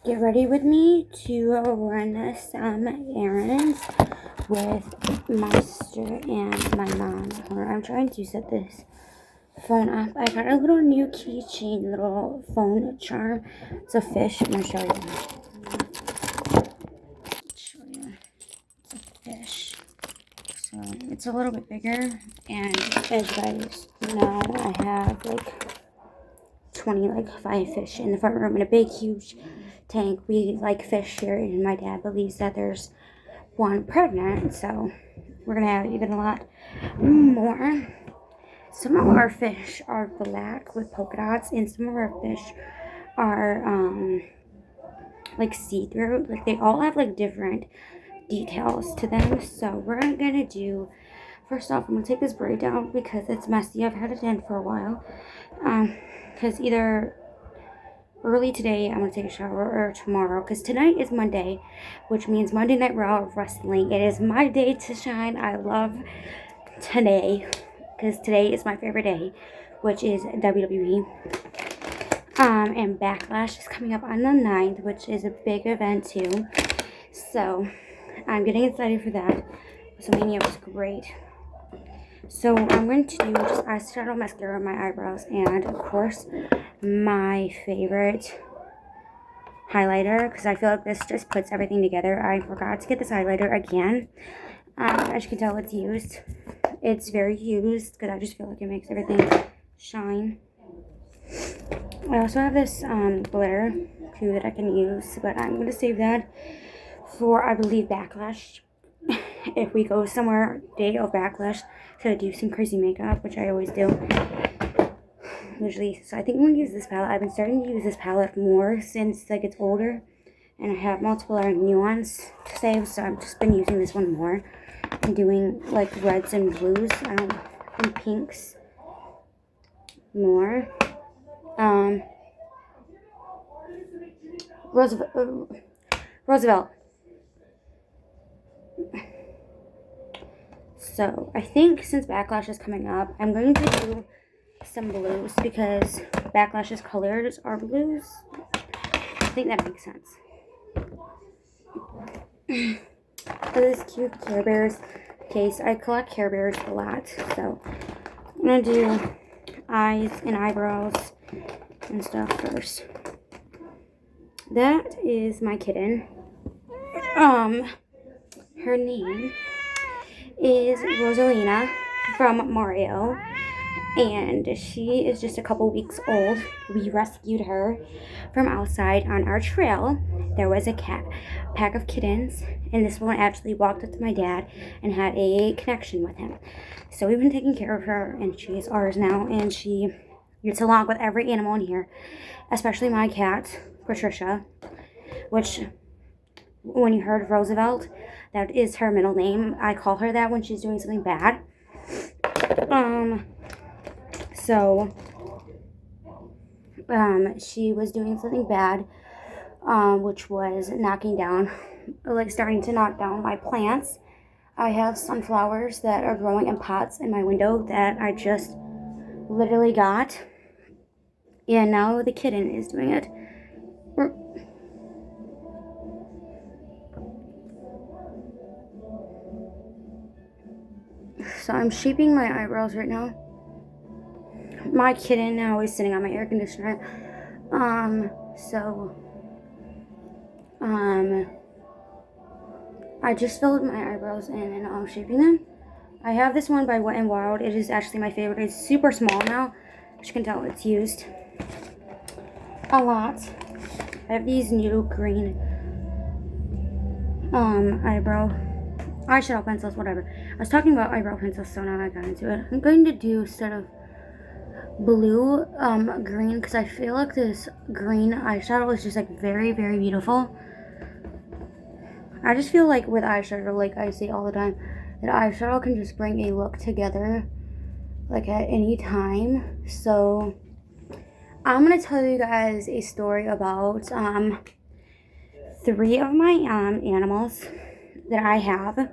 get ready with me to run some errands with my sister and my mom. I'm trying to set this phone up. I got a little new keychain, little phone charm. It's a fish. I'm gonna show you. It's a fish. So it's a little bit bigger, and as you guys know, I have like 5 fish in the front room in a big, huge tank. We like fish here, and my dad believes that there's one pregnant, so we're gonna have even a lot more. Some of our fish are black with polka dots, and some of our fish are like see-through. Like they all have like different details to them. So we're gonna do, first off, I'm gonna take this braid down because it's messy. I've had it in for a while. Because either early today I'm gonna take a shower, or tomorrow, because tonight is Monday, which means Monday Night Raw wrestling. It is my day to shine. I love today because today is my favorite day, which is WWE. And Backlash is coming up on the 9th, which is a big event too. So I'm getting excited for that. WrestleMania was great. So I'm going to do just eyeshadow, mascara on my eyebrows, and of course my favorite highlighter, because I feel like this just puts everything together. I forgot to get this highlighter again. As you can tell, it's used. It's very used because I just feel like it makes everything shine. I also have this glitter too that I can use, but I'm going to save that for, I believe, Backlash. If we go somewhere day of Backlash to do some crazy makeup, which I always do usually. So I think I'm going to use this palette. I've been starting to use this palette more since like it's older, and I have multiple new ones to save, so I've just been using this one more and doing like reds and blues and pinks more. Roosevelt. So I think since Backlash is coming up, I'm going to do some blues because Backlash's colors are blues. I think that makes sense. For this cute Care Bears case, I collect Care Bears a lot, so I'm gonna do eyes and eyebrows and stuff first. That is my kitten. Her name is Rosalina from Mario, and she is just a couple weeks old. We rescued her from outside on our trail. There was a pack of kittens, and this one actually walked up to my dad and had a connection with him. So we've been taking care of her, and she's ours now, and she gets along with every animal in here, especially my cat, Patricia, which, when you heard Roosevelt, that is her middle name. I call her that when she's doing something bad. She was doing something bad, which was starting to knock down my plants. I have sunflowers that are growing in pots in my window that I just literally got, and now the kitten is doing it. So I'm shaping my eyebrows right now. My kitten now is sitting on my air conditioner. I just filled my eyebrows in and I'm shaping them. I have this one by Wet n Wild. It is actually my favorite. It's super small now. As you can tell, it's used a lot. I have these new green eyeshadow pencils, whatever. I was talking about eyebrow pencils, so now I got into it. I'm going to do, instead of blue, green, because I feel like this green eyeshadow is just like very, very beautiful. I just feel like with eyeshadow, like I say all the time, that eyeshadow can just bring a look together like at any time. So I'm gonna tell you guys a story about 3 of my animals that I have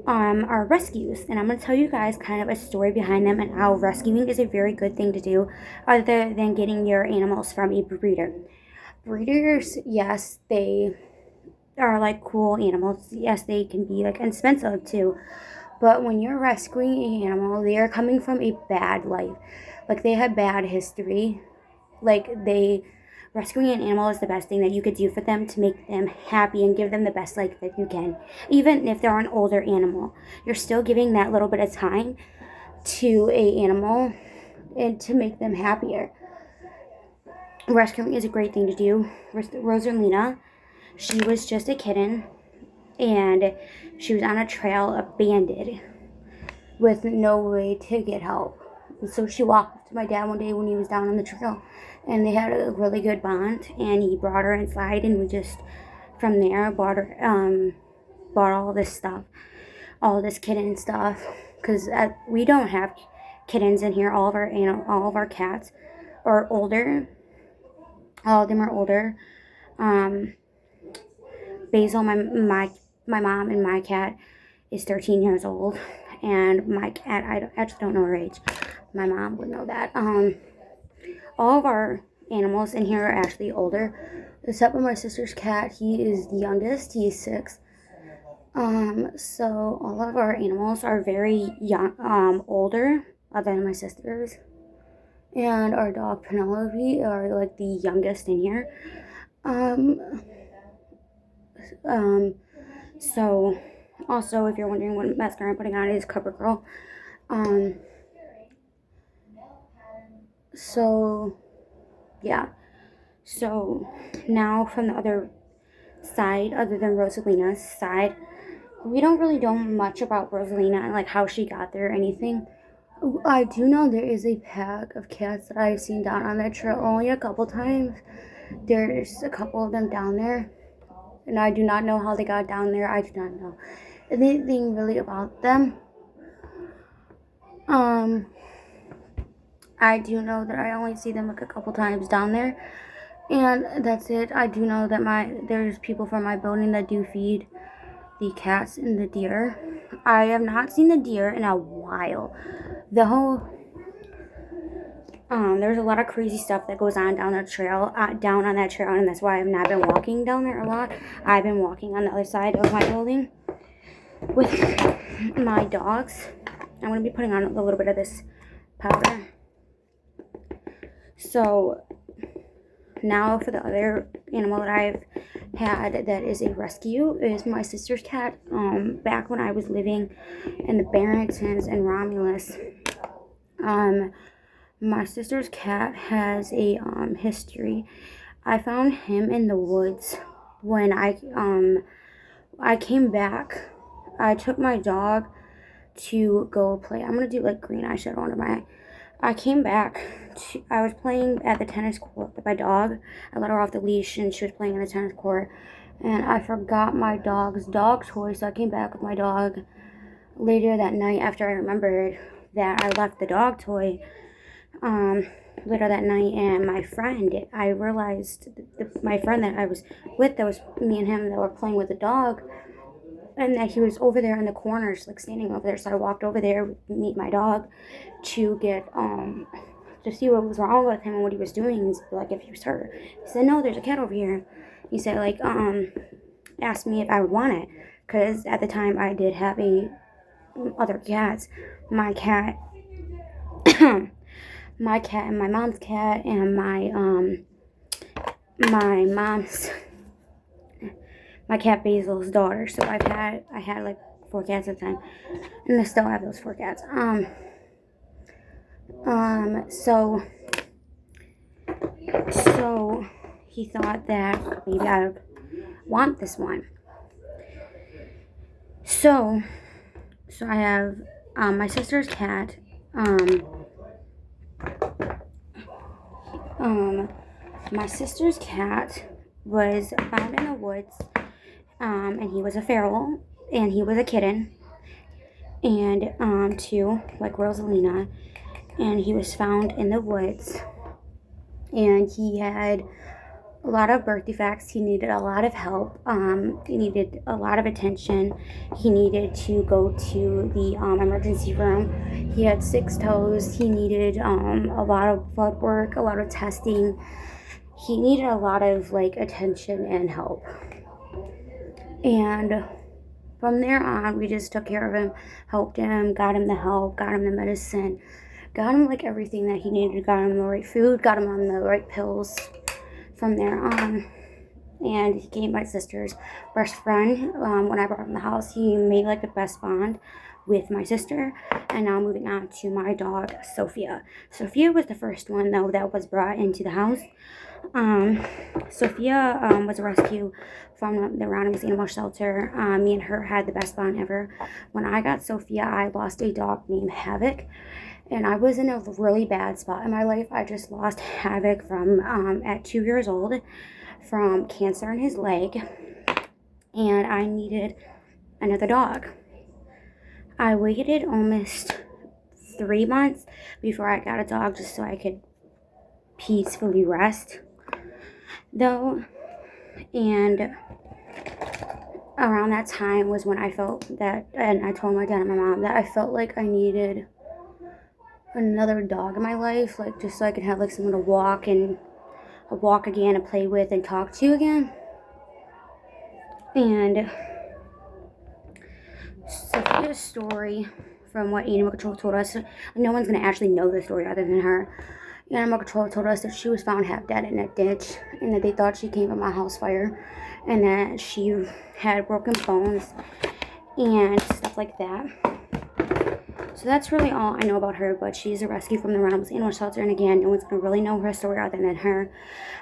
are rescues, and I'm going to tell you guys kind of a story behind them and how rescuing is a very good thing to do other than getting your animals from a breeder. breeders, yes, they are like cool animals. Yes, they can be like expensive too. But when you're rescuing an animal, they are coming from a bad life. Like they have bad history. Like they rescuing an animal is the best thing that you could do for them to make them happy and give them the best life that you can. Even if they're an older animal, you're still giving that little bit of time to a animal and to make them happier. Rescuing is a great thing to do. Rosalina, she was just a kitten and she was on a trail abandoned with no way to get help. And so she walked to my dad one day when he was down on the trail, and they had a really good bond. And he brought her inside, and we just from there bought all this stuff, all this kitten stuff, because we don't have kittens in here. All of our cats are older. All of them are older. Basil, my mom and my cat is 13 years old, and my cat, I actually don't know her age. My mom would know that. All of our animals in here are actually older, except for my sister's cat. He is the youngest. He's 6. So all of our animals are very young, older than my sister's, and our dog Penelope are like the youngest in here. So also, if you're wondering what mascara I'm putting on, it is CoverGirl. So yeah. So now from the other side, other than Rosalina's side, we don't really know much about Rosalina and like how she got there or anything. I do know there is a pack of cats that I've seen down on that trail only a couple times. There's a couple of them down there, and I do not know how they got down there. I do not know anything really about them. I do know that I only see them like a couple times down there, and that's it. I do know that there's people from my building that do feed the cats and the deer. I have not seen the deer in a while. There's a lot of crazy stuff that goes on down that trail, down on that trail, and that's why I've not been walking down there a lot. I've been walking on the other side of my building with my dogs. I'm going to be putting on a little bit of this powder. So now for the other animal that I've had that is a rescue is my sister's cat. Back when I was living in the Barringtons and Romulus, my sister's cat has a history. I found him in the woods when I came back. I took my dog to go play. I'm gonna do like green eyeshadow under my eye. I came back. I was playing at the tennis court with my dog. I let her off the leash and she was playing in the tennis court. And I forgot my dog's dog toy, so I came back with my dog later that night after I remembered that I left the dog toy later that night. And I realized my friend that I was with, that was me and him that were playing with the dog, and that he was over there in the corners, like standing over there. So I walked over there to meet my dog to get to see what was wrong with him and what he was doing, and like if he was hurt. He said, "No, there's a cat over here." He said like asked me if I would want it, because at the time I did have other cats. My cat, my cat, and my mom's cat, and my cat Basil's daughter. So I had like 4 cats at the time, and I still have those 4 cats. So he thought that maybe I would want this one. So I have my sister's cat. My sister's cat was found in the woods, and he was a feral, and he was a kitten, and too, like Rosalina, and he was found in the woods, and he had a lot of birth defects. He needed a lot of help. He needed a lot of attention. He needed to go to the emergency room. He had 6 toes. He needed a lot of blood work, a lot of testing. he needed a lot of like attention and help. And from there on, we just took care of him, helped him, got him the help, got him the medicine, got him like everything that he needed, got him the right food, got him on the right pills from there on. And he became my sister's best friend. When I brought him in the house, he made like the best bond with my sister. And now moving on to my dog, Sophia. Sophia was the first one though that was brought into the house. Sophia was a rescue from the Anonymous Animal Shelter. Me and her had the best bond ever. When I got Sophia, I lost a dog named Havoc, and I was in a really bad spot in my life. I just lost Havoc from at 2 years old from cancer in his leg, and I needed another dog. I waited almost 3 months before I got a dog just so I could peacefully rest though. And around that time was when I felt that, and I told my dad and my mom that I felt like I needed another dog in my life, like just so I could have like someone to walk again and play with and talk to again. And Sophia's story, from what Animal Control told us, no one's gonna actually know the story other than her. Animal Control told us that she was found half dead in a ditch, and that they thought she came from a house fire, and that she had broken bones and stuff like that. So that's really all I know about her, but she's a rescue from the Anonymous Animal Shelter, and again, no one's going to really know her story other than her.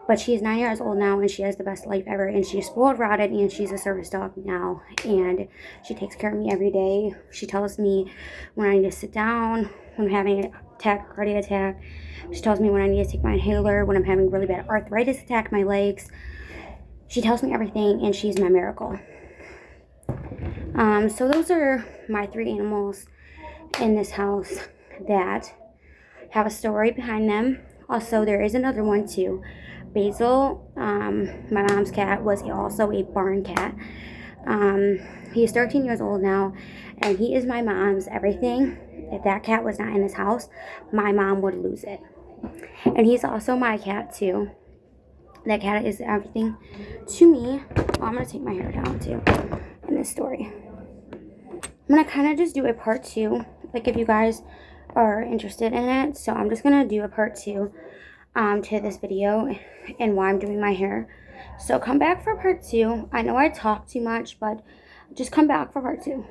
But she's 9 years old now, and she has the best life ever, and she's spoiled rotten, and she's a service dog now, and she takes care of me every day. She tells me when I need to sit down, when I'm having an attack, cardiac attack. She tells me when I need to take my inhaler, when I'm having really bad arthritis attack my legs. She tells me everything, and she's my miracle. So those are my 3 animals in this house that have a story behind them. Also, there is another one too. Basil, my mom's cat, was also a barn cat. He's 13 years old now, and he is my mom's everything. If that cat was not in this house, my mom would lose it. And he's also my cat too. That cat is everything to me. Oh, I'm going to take my hair down too in this story. I'm going to kind of just do a part 2, like if you guys are interested in it. So I'm just going to do a part 2 to this video and why I'm doing my hair. So come back for part 2. I know I talk too much, but just come back for part 2.